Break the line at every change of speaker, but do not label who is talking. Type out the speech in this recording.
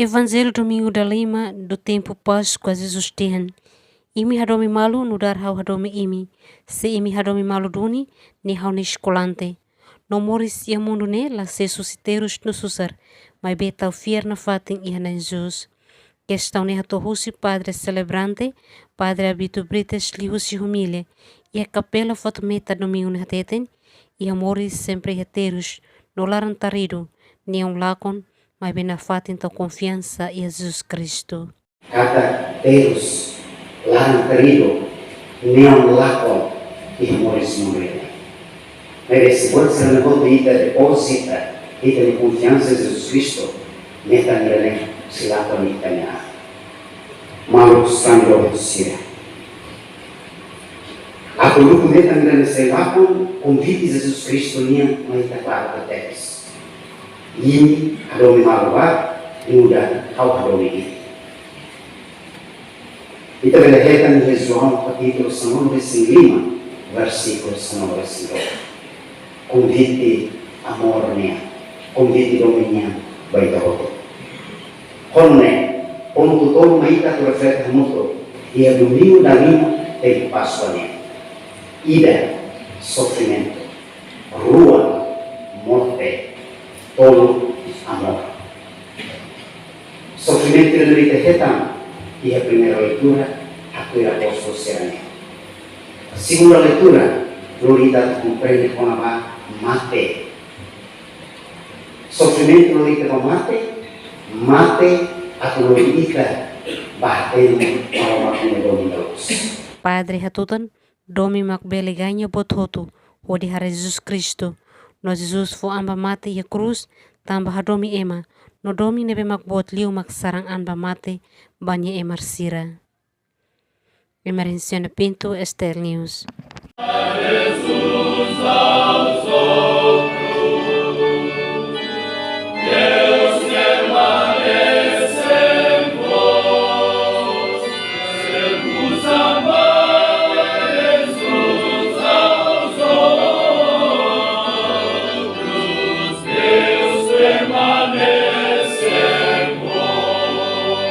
Evangelho domingo da lima do tempo Páscoa Jesus terran. Imi hadomi malu nudar hau hadomi imi. Se imi hadomi malu duni ni hau ni escolante. No moris ia mundo ne la se susciteros no susar. Mai betau fier na fatin ia na Jesus. Questão ne hato husi padre celebrante. Padre habitu brites li husi humilha. Ia capela foto meta domingo ne hateten. Ia moris sempre heteros. No larantarido. Ni lakon. Mas bem na fata então confiança em Jesus Cristo.
Kata Deus lá querido neon lako e amores morrendo. Merece bolsa na vida deposita e tem confiança em Jesus Cristo. Neta nele se lá conecta. Malu sangue sira. Aku lupa neta nele se lá convite Jesus Cristo nia mai tapar tetes. Ini hadomi maluat, muda kau hadomi ini. Kita melihatkan di João capítulo 5, versículo 9. Convite amornya, convite dominya baik aku. Konne, pontu tolu maika tu reflete mutu, ia domingo da lima tem Páscoa. Ida, sofrimento, rua, morte, todo amor. Sofrimento que ele terreta e a primeira leitura aqui o apóstolo Serane. A segunda leitura, Florida compreende com a mate. Sofrimento Florida com mate a Florida batendo para uma Deus.
Padre hatutan domi makbele ganha bototo o de Jesus Cristo. No Jesus fo amba mate ya cruz tambah hadomi ema. No domi nebe makbot liu mak sarang amba mate banya emar sira. Emergencia Pinto Estel News.